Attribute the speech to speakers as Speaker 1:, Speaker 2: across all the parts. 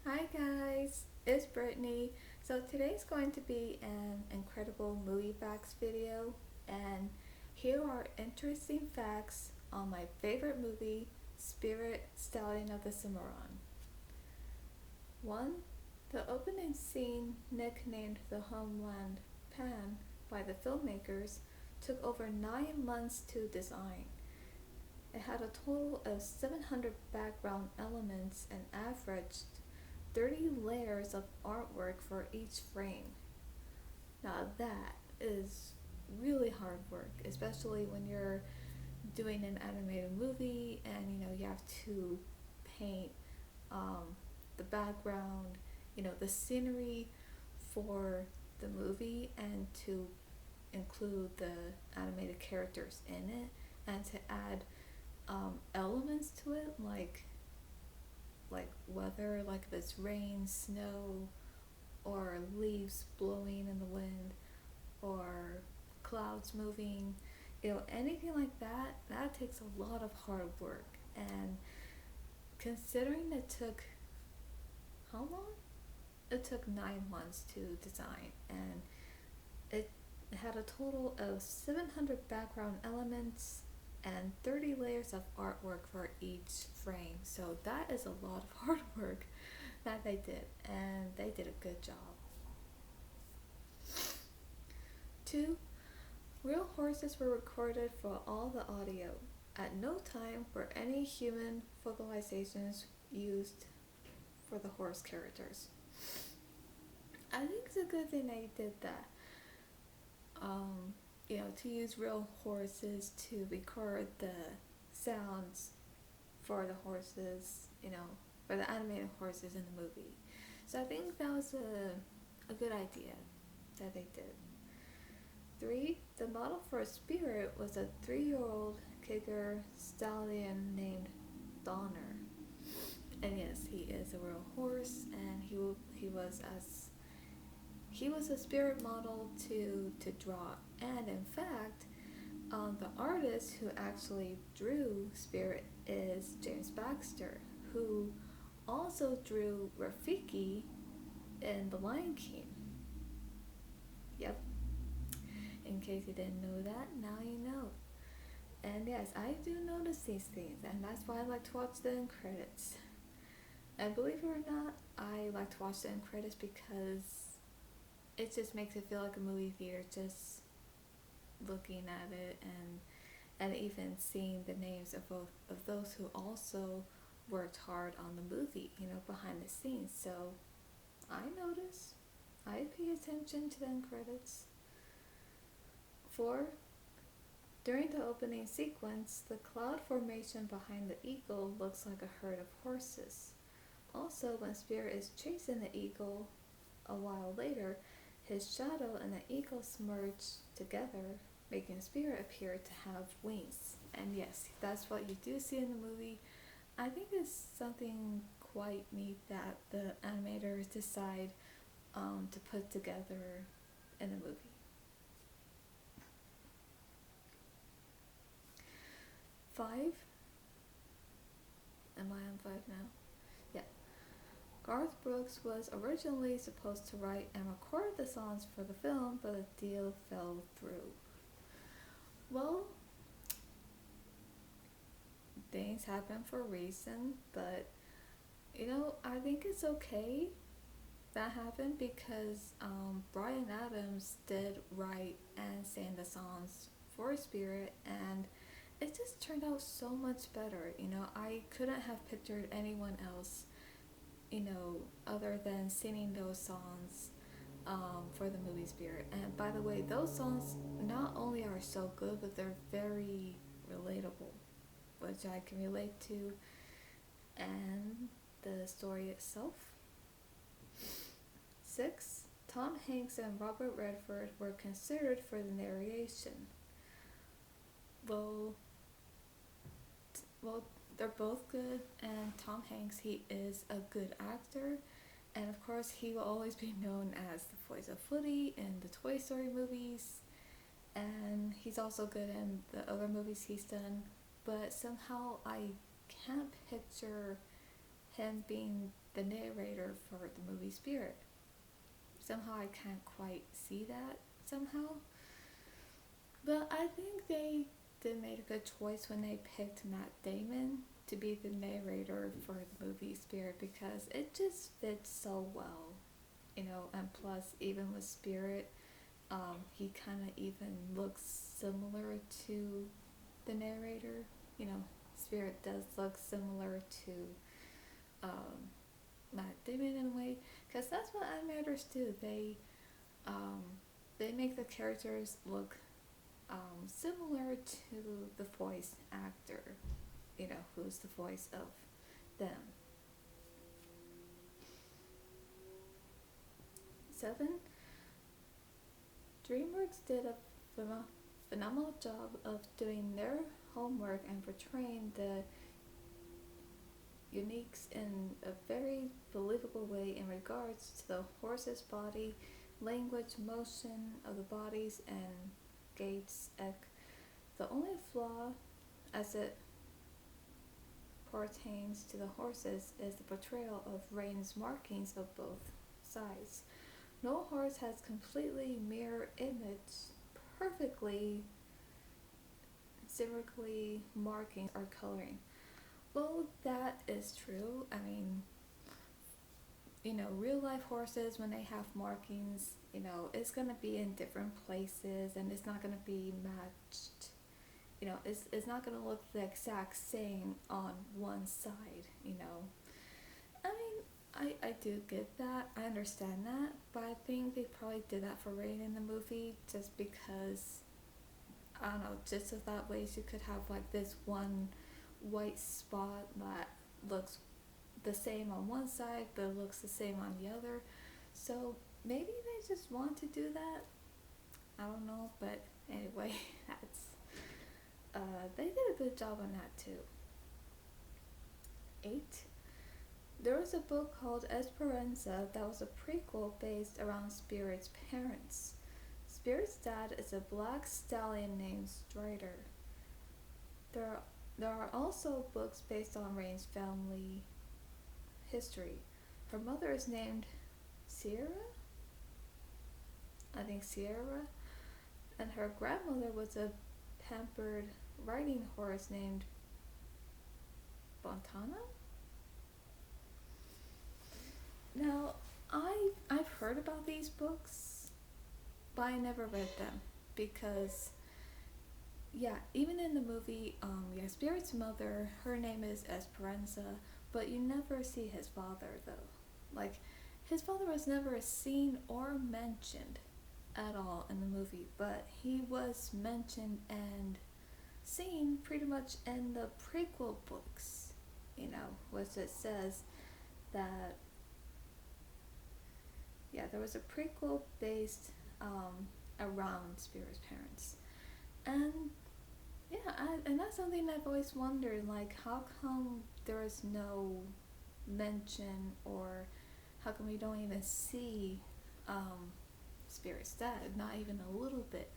Speaker 1: Hi guys, it's Brittany. So today's going to be an incredible movie facts video, and here are interesting facts on my favorite movie, Spirit Stallion of the Cimarron. 1. The opening scene, nicknamed the Homeland Pan by the filmmakers, took over 9 months to design. It had a total of 700 background elements and averaged 30 layers of artwork for each frame. Now that is really hard work, especially when you're doing an animated movie and you have to paint um, the background, the scenery for the movie, and to include the animated characters in it, and to add elements to it like weather, like if it's rain, snow, or leaves blowing in the wind, or clouds moving, anything like that. That takes a lot of hard work. And considering it took how long? It took 9 months to design, and it had a total of 700 background elements and 30 layers of artwork for each frame. So that is a lot of hard work that they did, and they did a good job. 2. Real horses were recorded for all the audio. At no time were any human vocalizations used for the horse characters. I think it's a good thing they did that. To use real horses to record the sounds for the horses, for the animated horses in the movie. So I think that was a good idea that they did. 3. The model for a spirit was a 3-year-old kicker stallion named Donner. And yes, he is a real horse, and he was a spirit model to draw. And in fact, the artist who actually drew Spirit is James Baxter, who also drew Rafiki in The Lion King. Yep. In case you didn't know that, now you know. And yes, I do notice these things, and that's why I like to watch the end credits. And believe it or not, I like to watch the end credits because it just makes it feel like a movie theater, just looking at it, and even seeing the names of both of those who also worked hard on the movie, behind the scenes. So I notice, I pay attention to the end credits. 4. During the opening sequence, the cloud formation behind the eagle looks like a herd of horses. Also, when Spirit is chasing the eagle a while later, his shadow and the eagle merge together, making Spirit appear to have wings. And yes, that's what you do see in the movie. I think it's something quite neat that the animators decide to put together in the movie. 5. Am I on 5 now? Yeah. Garth Brooks was originally supposed to write and record the songs for the film, but the deal fell through. Well, things happen for a reason, but I think it's okay that happened because Bryan Adams did write and sing the songs for Spirit, and it just turned out so much better. I couldn't have pictured anyone else, other than singing those songs for the movie Spirit. And by the way, those songs not only are so good, but they're very relatable, which I can relate to, and the story itself. 6. Tom Hanks and Robert Redford were considered for the narration. Well, they're both good, and Tom Hanks, he is a good actor, and of course he will always be known as the voice of Woody in the Toy Story movies, and he's also good in the other movies he's done, but somehow I can't picture him being the narrator for the movie Spirit. Somehow I can't quite see that somehow. But I think they did make a good choice when they picked Matt Damon to be the narrator for the movie Spirit because it just fits so well, and plus even with Spirit, he kind of even looks similar to the narrator. You know, Spirit does look similar to um, Matt Damon in a way, because that's what animators do. They make the characters look similar to the voice actor, who's the voice of them. 7. DreamWorks did a phenomenal job of doing their homework and portraying the uniques in a very believable way in regards to the horse's body, language, motion of the bodies, and gaits. The only flaw as it pertains to the horses is the portrayal of Rain's markings of both sides. No horse has completely mirror image, perfectly symmetrically markings or coloring. Well, that is true. I mean, real life horses, when they have markings, it's gonna be in different places and it's not gonna be matched. It's not gonna look the exact same on one side, I mean, I do get that. I understand that. But I think they probably did that for Rain in the movie just because, I don't know, just so that way you could have like this one white spot that looks the same on one side but looks the same on the other. So maybe they just want to do that. I don't know, but anyway, they did a good job on that too. 8. There was a book called Esperanza that was a prequel based around Spirit's parents. Spirit's dad is a black stallion named Strider. There are also books based on Rain's family history. Her mother is named Sierra? I think Sierra. And her grandmother was a pampered riding horse named Bontana? Now, I've heard about these books, but I never read them because, yeah, even in the movie, Spirit's mother, her name is Esperanza, but you never see his father though. Like, his father was never seen or mentioned at all in the movie, but he was mentioned and seen pretty much in the prequel books, which it says that, yeah, there was a prequel based around Spirit's parents. And yeah, and that's something I've always wondered, like, how come there is no mention, or how come we don't even see Spirit's dad, not even a little bit?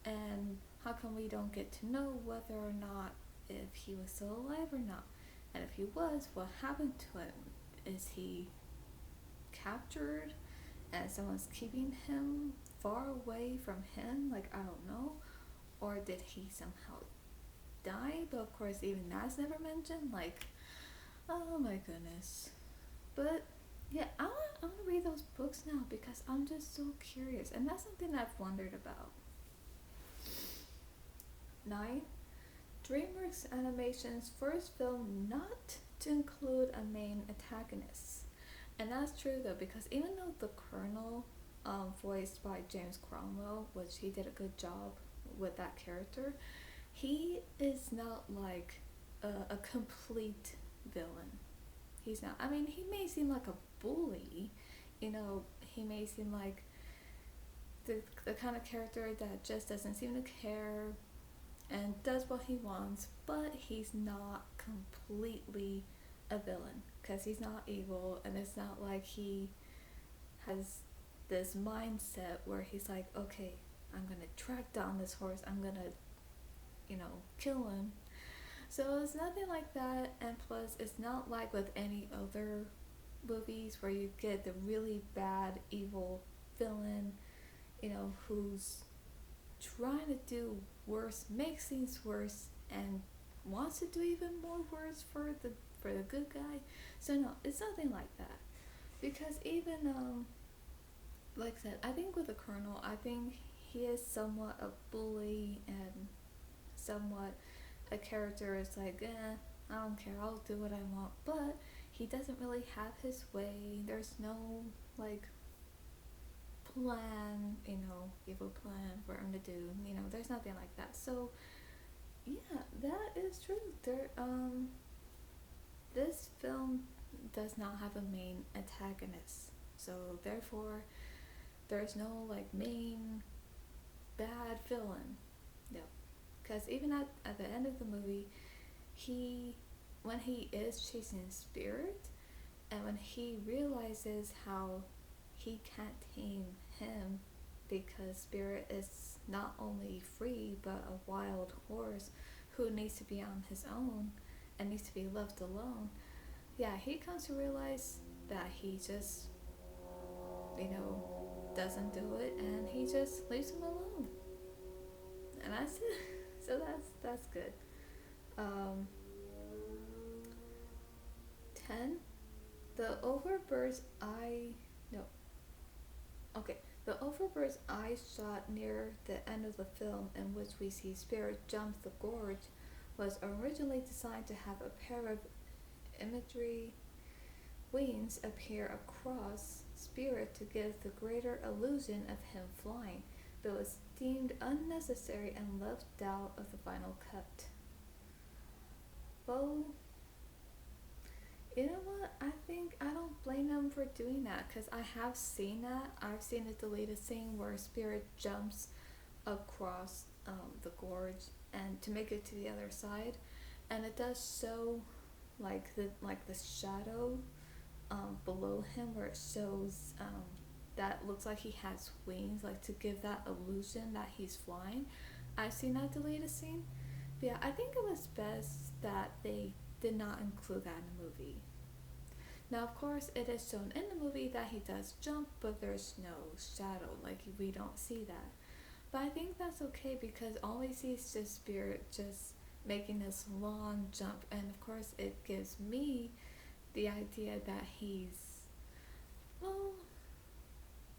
Speaker 1: And how come we don't get to know whether or not if he was still alive or not? And if he was, what happened to him? Is he captured and someone's keeping him far away from him? Like, I don't know. Or did he somehow die? But of course, even that's never mentioned. Like, oh my goodness. But yeah, I want to read those books now because I'm just so curious, and that's something I've wondered about. 9. DreamWorks Animation's first film not to include a main antagonist. And that's true though, because even though the Colonel, voiced by James Cromwell, which he did a good job with that character, he is not like a complete villain. He's not. I mean, he may seem like a bully, he may seem like the kind of character that just doesn't seem to care and does what he wants, but he's not completely a villain because he's not evil, and it's not like he has this mindset where he's like, okay, I'm gonna track down this horse, I'm gonna, kill him. So it's nothing like that, and plus, it's not like with any other movies where you get the really bad, evil villain, who's trying to do worse, make things worse, and wants to do even more worse for the good guy. So no, it's nothing like that. Because even like I said, I think with the Colonel, I think he is somewhat a bully and somewhat a character is like, I don't care, I'll do what I want. But he doesn't really have his way. There's no like plan, evil plan for him to do. There's nothing like that. So yeah, that is true. This film does not have a main antagonist. So therefore, there's no like main bad villain. No, because even at the end of the movie, he when he is chasing Spirit, and when he realizes how he can't tame him because Spirit is not only free but a wild horse who needs to be on his own and needs to be left alone. Yeah, he comes to realize that he just, doesn't do it, and he just leaves him alone. And that's it. So that's good. Um, 10. The overbird's eye. No. Okay. The overbird's eye shot near the end of the film, in which we see Spirit jump the gorge, was originally designed to have a pair of imagery wings appear across Spirit to give the greater illusion of him flying, but was deemed unnecessary and left out of the final cut. Well, you know what? I think I don't blame them for doing that, because I have seen that. I've seen the deleted scene where Spirit jumps across the gorge and to make it to the other side, and it does show like the shadow below him, where it shows that looks like he has wings, like to give that illusion that he's flying. I've seen that deleted scene. But yeah, I think it was best that they did not include that in the movie. Now, of course, it is shown in the movie that he does jump, but there's no shadow, like we don't see that. But I think that's okay, because all we see is just Spirit just making this long jump, and of course it gives me the idea that he's, well,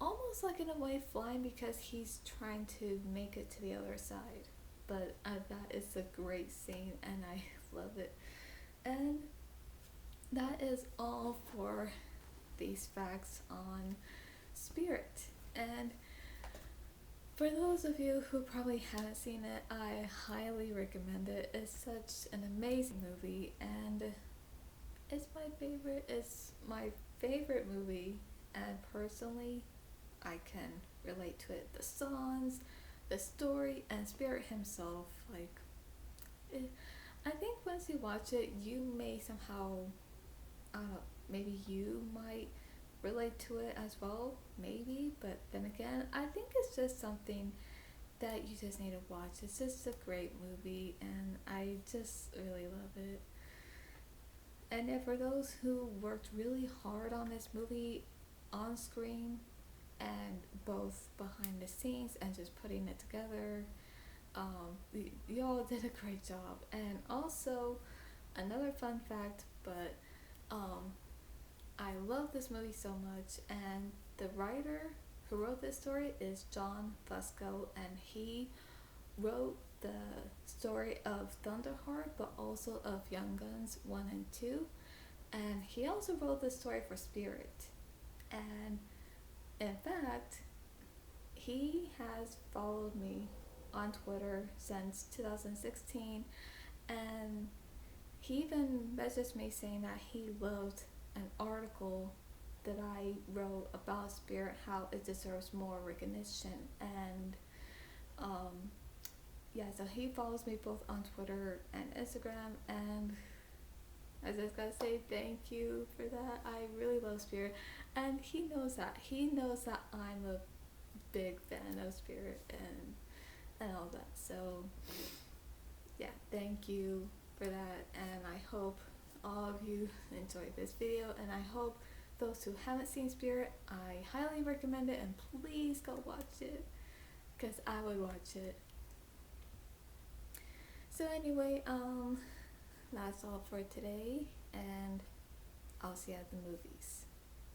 Speaker 1: almost like in a way flying, because he's trying to make it to the other side. But that is a great scene, and I love it. And that is all for these facts on Spirit. And for those of you who probably haven't seen it, I highly recommend it. It's such an amazing movie, and it's my favorite movie, and personally I can relate to it. The songs, the story, and Spirit himself, I think once you watch it, you may somehow, maybe you might relate to it as well, maybe, but then again, I think it's just something that you just need to watch. It's just a great movie, and I just really love it. And for those who worked really hard on this movie on screen and both behind the scenes and just putting it together, you all did a great job. And also, another fun fact, but I love this movie so much, and the writer who wrote this story is John Fusco, and he wrote the story of Thunderheart, but also of Young Guns 1 and 2, and he also wrote the story for Spirit. And in fact, he has followed me on Twitter since 2016, and he even messaged me saying that he loved an article that I wrote about Spirit, how it deserves more recognition. And yeah, so he follows me both on Twitter and Instagram, and I just gotta say thank you for that. I really love Spirit, and he knows that. He knows that I'm a big fan of Spirit and all that. So yeah, thank you for that, and I hope all of you enjoyed this video, and I hope those who haven't seen Spirit, I highly recommend it, and please go watch it, because I would watch it. So anyway, that's all for today, and I'll see you at the movies.